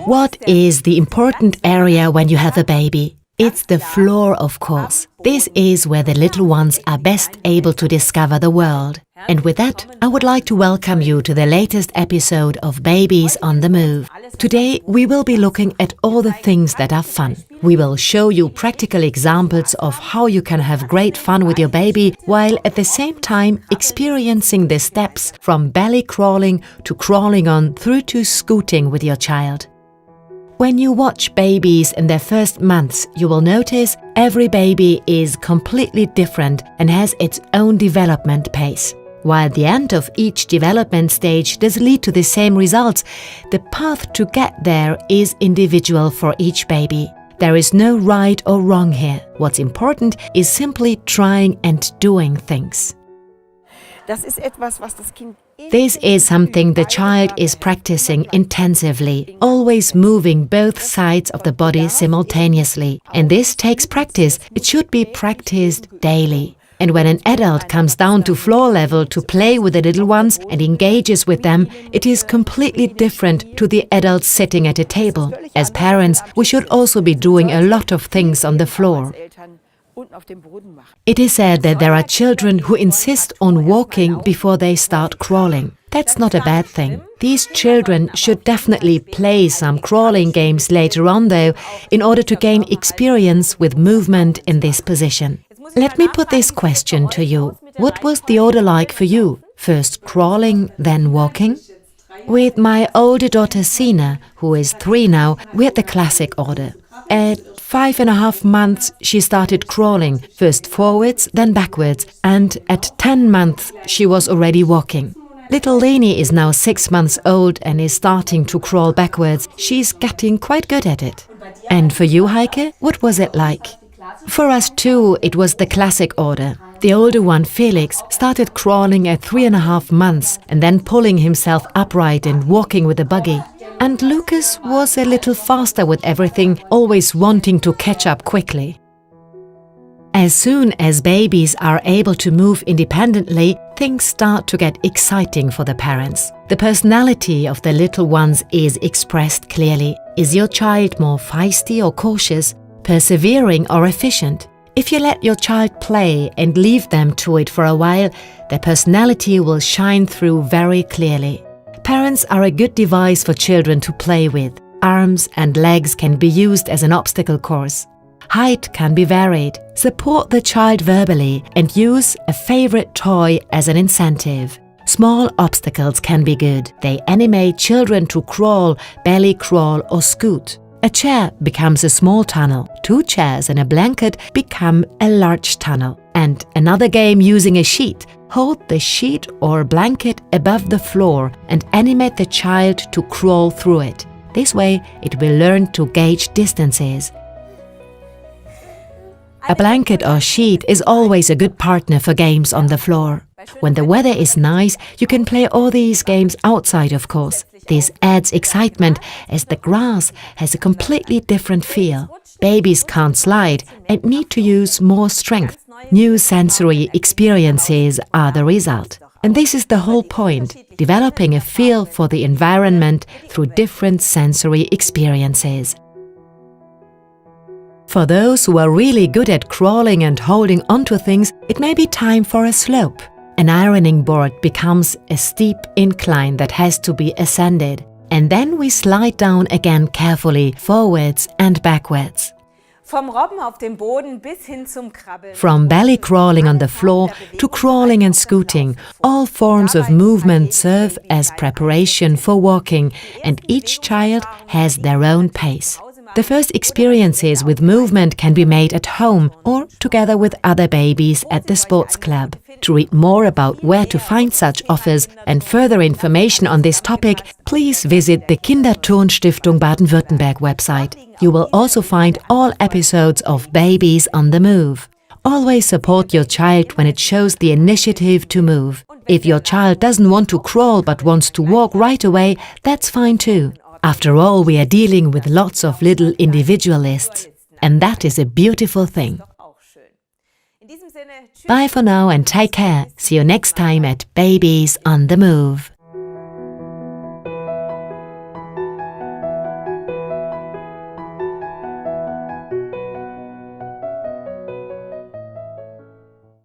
What is the important area when you have a baby? It's the floor, of course. This is where the little ones are best able to discover the world. And with that, I would like to welcome you to the latest episode of Babies on the Move. Today, we will be looking at all the things that are fun. We will show you practical examples of how you can have great fun with your baby, while at the same time experiencing the steps from belly crawling to crawling on through to scooting with your child. When you watch babies in their first months, you will notice every baby is completely different and has its own development pace. While the end of each development stage does lead to the same results, the path to get there is individual for each baby. There is no right or wrong here. What's important is simply trying and doing things. This is something the child is practicing intensively, always moving both sides of the body simultaneously. And this takes practice. It should be practiced daily. And when an adult comes down to floor level to play with the little ones and engages with them, it is completely different to the adult sitting at a table. As parents, we should also be doing a lot of things on the floor. It is said that there are children who insist on walking before they start crawling. That's not a bad thing. These children should definitely play some crawling games later on though, in order to gain experience with movement in this position. Let me put this question to you. What was the order like for you? First crawling, then walking? With my older daughter Sina, who is 3 now, we had the classic order. At 5.5 months, she started crawling, first forwards, then backwards, and at 10 months, she was already walking. Little Leni is now 6 months old and is starting to crawl backwards. She's getting quite good at it. And for you, Heike, what was it like? For us too, it was the classic order. The older one, Felix, started crawling at 3.5 months and then pulling himself upright and walking with a buggy. And Lucas was a little faster with everything, always wanting to catch up quickly. As soon as babies are able to move independently, things start to get exciting for the parents. The personality of the little ones is expressed clearly. Is your child more feisty or cautious, persevering or efficient? If you let your child play and leave them to it for a while, their personality will shine through very clearly. Parents are a good device for children to play with. Arms and legs can be used as an obstacle course. Height can be varied. Support the child verbally and use a favorite toy as an incentive. Small obstacles can be good. They animate children to crawl, belly crawl or scoot. A chair becomes a small tunnel. 2 chairs and a blanket become a large tunnel. And another game using a sheet. Hold the sheet or blanket above the floor and animate the child to crawl through it. This way, it will learn to gauge distances. A blanket or sheet is always a good partner for games on the floor. When the weather is nice, you can play all these games outside, of course. This adds excitement as the grass has a completely different feel. Babies can't slide and need to use more strength. New sensory experiences are the result. And this is the whole point, developing a feel for the environment through different sensory experiences. For those who are really good at crawling and holding onto things, it may be time for a slope. An ironing board becomes a steep incline that has to be ascended. And then we slide down again carefully, forwards and backwards. From belly crawling on the floor to crawling and scooting, all forms of movement serve as preparation for walking, and each child has their own pace. The first experiences with movement can be made at home or together with other babies at the sports club. To read more about where to find such offers and further information on this topic, please visit the Kinderturnstiftung Baden-Württemberg website. You will also find all episodes of Babies on the Move. Always support your child when it shows the initiative to move. If your child doesn't want to crawl but wants to walk right away, that's fine too. After all, we are dealing with lots of little individualists, and that is a beautiful thing. Bye for now and take care. See you next time at Babies on the Move.